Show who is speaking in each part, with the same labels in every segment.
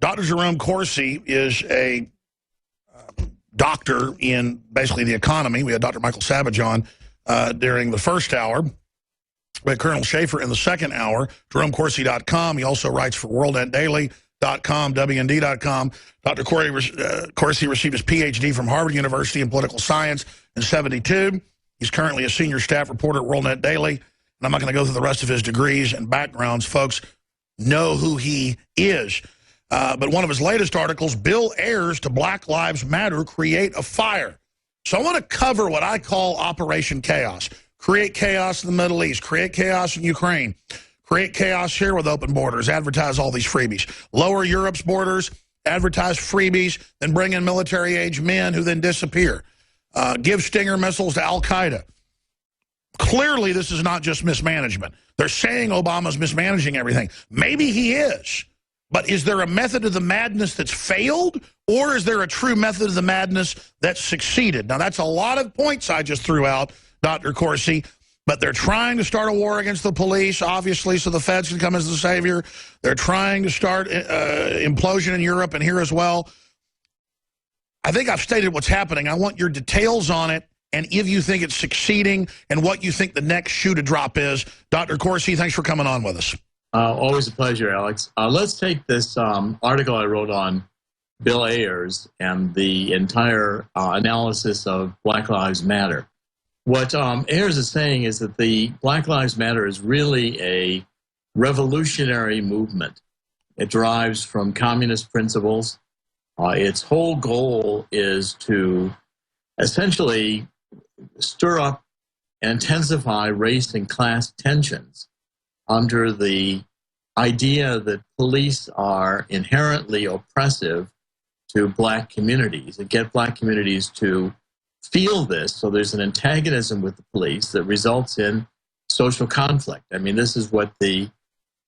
Speaker 1: Dr. Jerome Corsi is a doctor in basically the economy. We had Dr. Michael Savage on during the first hour. We had Colonel Schaefer in the second hour, JeromeCorsi.com. He also writes for WorldNetDaily.com, WND.com. Dr. Corsi received his Ph.D. from Harvard University in political science in '72. He's currently a senior staff reporter at WorldNet Daily. And I'm not going to go through the rest of his degrees and backgrounds. Folks know who he is. But one of his latest articles, Bill Heirs to Black Lives Matter Create a Fire. So I want to cover what I call Operation Chaos. Create chaos in the Middle East. Create chaos in Ukraine. Create chaos here with open borders. Advertise all these freebies. Lower Europe's borders. Advertise freebies. Then bring in military-age men who then disappear. Give Stinger missiles to Al-Qaeda. Clearly, this is not just mismanagement. They're saying Obama's mismanaging everything. Maybe he is. But is there a method of the madness that's failed, or is there a true method of the madness that's succeeded? Now, that's a lot of points I just threw out, Dr. Corsi, but they're trying to start a war against the police, obviously, so the feds can come as the savior. They're trying to start implosion in Europe and here as well. I think I've stated what's happening. I want your details on it, and if you think it's succeeding and what you think the next shoe to drop is. Dr. Corsi, thanks for coming on with us.
Speaker 2: Always a pleasure, Alex. Let's take this article I wrote on Bill Heirs and the entire analysis of Black Lives Matter. What Heirs is saying is that the Black Lives Matter is really a revolutionary movement. It derives from communist principles. Its whole goal is to essentially stir up and intensify race and class tensions under the idea that police are inherently oppressive to black communities and get black communities to feel this. So there's an antagonism with the police that results in social conflict. I mean, this is what the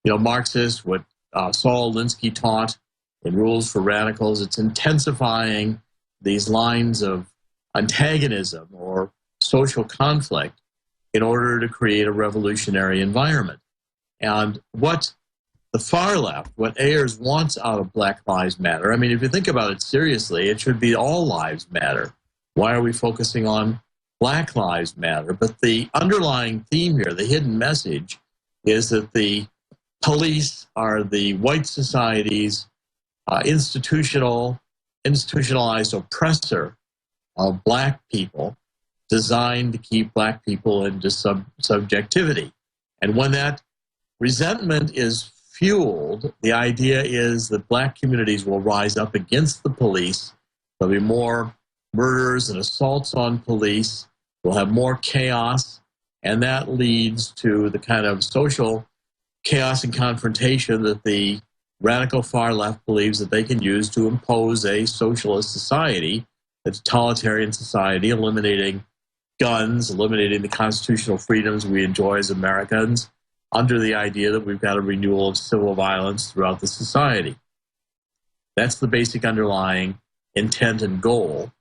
Speaker 2: Marxists, what Saul Alinsky taught in Rules for Radicals. It's intensifying these lines of antagonism or social conflict in order to create a revolutionary environment. And what the far left, what Heirs wants out of Black Lives Matter, I mean, if you think about it seriously, it should be all lives matter. Why are we focusing on Black Lives Matter? But the underlying theme here, the hidden message, is that the police are the white society's institutionalized oppressor of black people, designed to keep black people into subjectivity. And when that resentment is fueled, the idea is that black communities will rise up against the police. There'll be more murders and assaults on police. We'll have more chaos, and that leads to the kind of social chaos and confrontation that the radical far left believes that they can use to impose a socialist society, a totalitarian society, eliminating guns, eliminating the constitutional freedoms we enjoy as Americans, under the idea that we've got a renewal of civil violence throughout the society. That's the basic underlying intent and goal.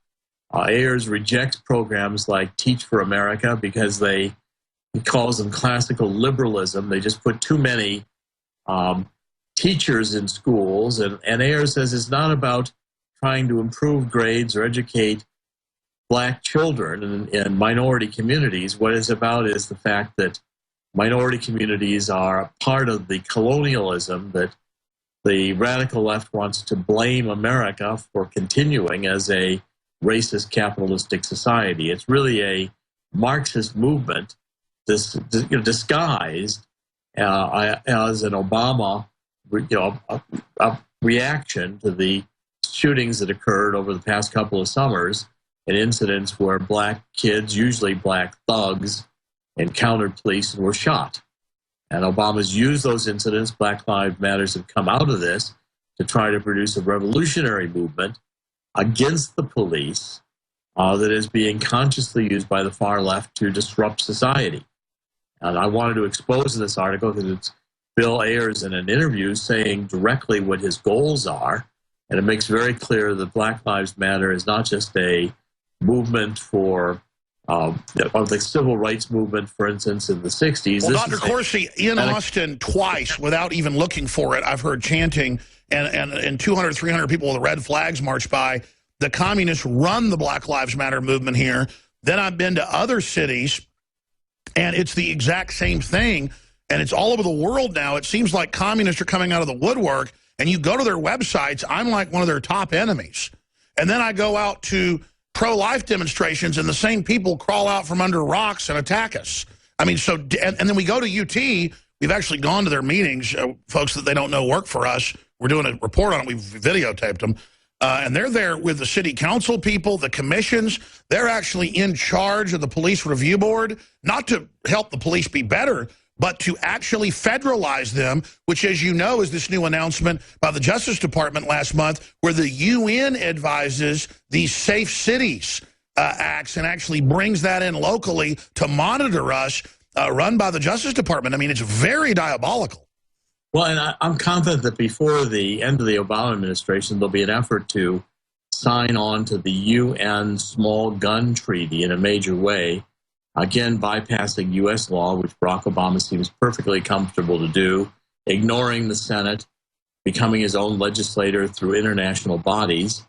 Speaker 2: Heirs rejects programs like Teach for America because he calls them classical liberalism. They just put too many teachers in schools. And Heirs says it's not about trying to improve grades or educate black children in minority communities. What it's about is the fact that minority communities are part of the colonialism that the radical left wants to blame America for continuing as a racist capitalistic society. It's really a Marxist movement disguised as an Obama a reaction to the shootings that occurred over the past couple of summers and incidents where black kids, usually black thugs, encountered police and were shot. And Obama's used those incidents. Black Lives Matters have come out of this to try to produce a revolutionary movement against the police that is being consciously used by the far left to disrupt society. And I wanted to expose this article because it's Bill Heirs in an interview saying directly what his goals are. And it makes very clear that Black Lives Matter is not just a movement for of the civil rights movement, for instance, in the 60s.
Speaker 1: Well, Dr. Corsi, in Austin twice, without even looking for it, I've heard chanting, and 200, 300 people with red flags march by. The communists run the Black Lives Matter movement here. Then I've been to other cities, and it's the exact same thing, and it's all over the world now. It seems like communists are coming out of the woodwork, and you go to their websites, I'm like one of their top enemies. And then I go out to pro-life demonstrations, and the same people crawl out from under rocks and attack us. I mean, so, and then we go to UT. We've actually gone to their meetings, folks that they don't know work for us. We're doing a report on it. We've videotaped them. And they're there with the city council people, the commissions. They're actually in charge of the police review board, not to help the police be better, but to actually federalize them, which, as you know, is this new announcement by the Justice Department last month, where the UN advises these safe cities acts and actually brings that in locally to monitor us, run by the Justice Department. I mean, it's very diabolical.
Speaker 2: Well, and I'm confident that before the end of the Obama administration, there'll be an effort to sign on to the UN Small Gun Treaty in a major way, again, bypassing U.S. law, which Barack Obama seems perfectly comfortable to do, ignoring the Senate, becoming his own legislator through international bodies.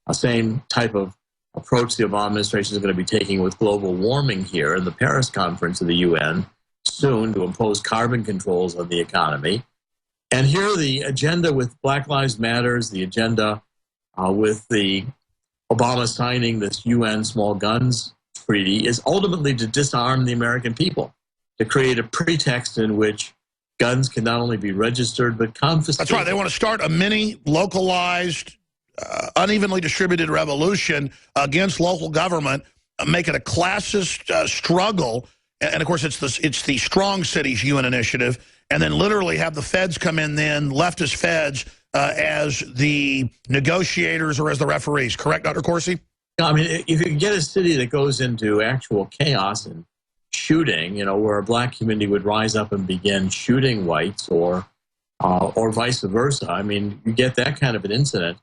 Speaker 2: The same type of approach the Obama administration is going to be taking with global warming here in the Paris Conference of the UN soon, to impose carbon controls on the economy. And here the agenda with Black Lives Matters, the agenda with the Obama signing this UN Small Guns Treaty is ultimately to disarm the American people, to create a pretext in which guns can not only be registered but confiscated.
Speaker 1: That's right. They want to start a mini, localized, unevenly distributed revolution against local government, make it a classist struggle. And of course, it's the Strong Cities UN initiative. And then literally have the feds come in then, leftist feds, as the negotiators or as the referees. Correct, Dr. Corsi?
Speaker 2: I mean, if you can get a city that goes into actual chaos and shooting, you know, where a black community would rise up and begin shooting whites or vice versa, I mean, you get that kind of an incident,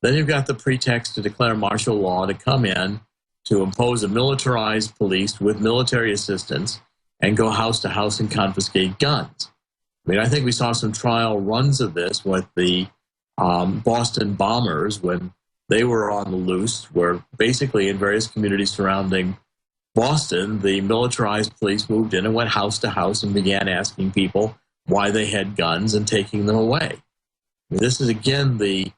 Speaker 2: then you've got the pretext to declare martial law, to come in, to impose a militarized police with military assistance and go house to house and confiscate guns. I mean, I think we saw some trial runs of this with the Boston bombers when they were on the loose, where basically in various communities surrounding Boston, the militarized police moved in and went house to house and began asking people why they had guns and taking them away. I mean, this is, again, the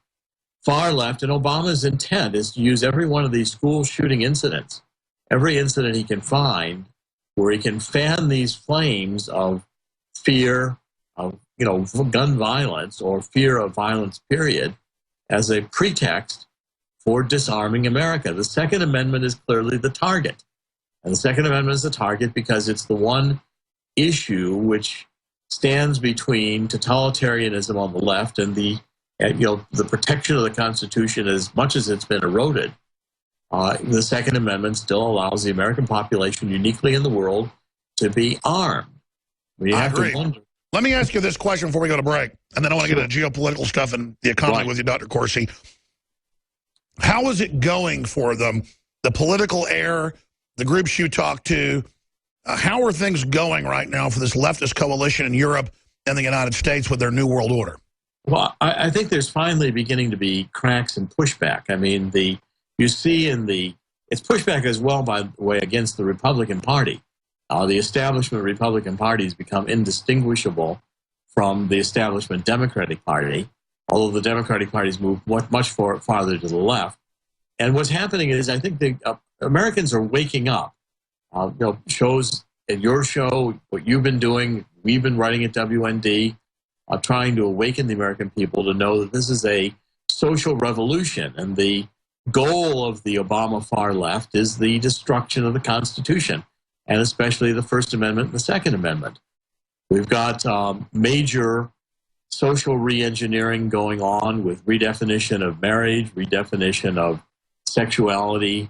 Speaker 2: far left, and Obama's intent is to use every one of these school shooting incidents, every incident he can find, where he can fan these flames of fear, of, you know, gun violence or fear of violence, period, as a pretext for disarming America. The Second Amendment is clearly the target. And the Second Amendment is the target because it's the one issue which stands between totalitarianism on the left and the protection of the Constitution. As much as it's been eroded, the Second Amendment still allows the American population, uniquely in the world, to be armed.
Speaker 1: I agree. Let me ask you this question before we go to break, and then I want to get into geopolitical stuff and the economy with you, Dr. Corsi. How is it going for them, the political air, the groups you talk to? How are things going right now for this leftist coalition in Europe and the United States with their New World Order?
Speaker 2: Well, I think there's finally beginning to be cracks and pushback. I mean, you see it's pushback as well, by the way, against the Republican Party. The establishment Republican Party has become indistinguishable from the establishment Democratic Party, although the Democratic Party's moved much farther to the left. And what's happening is, I think the Americans are waking up. Shows at your show, what you've been doing, we've been writing at WND, trying to awaken the American people to know that this is a social revolution. And the goal of the Obama far left is the destruction of the Constitution, and especially the First Amendment and the Second Amendment. We've got major social re-engineering going on with redefinition of marriage, redefinition of sexuality,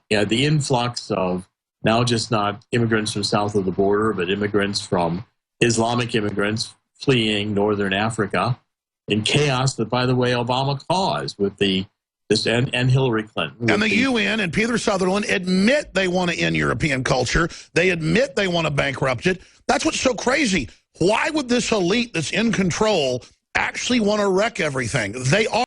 Speaker 2: the influx of now just not immigrants from south of the border, but immigrants from Islamic immigrants fleeing northern Africa, in chaos that, by the way, Obama caused with the This and Hillary Clinton.
Speaker 1: And the UN and Peter Sutherland admit they want to end European culture. They admit they want to bankrupt it. That's what's so crazy. Why would this elite that's in control actually want to wreck everything? They are.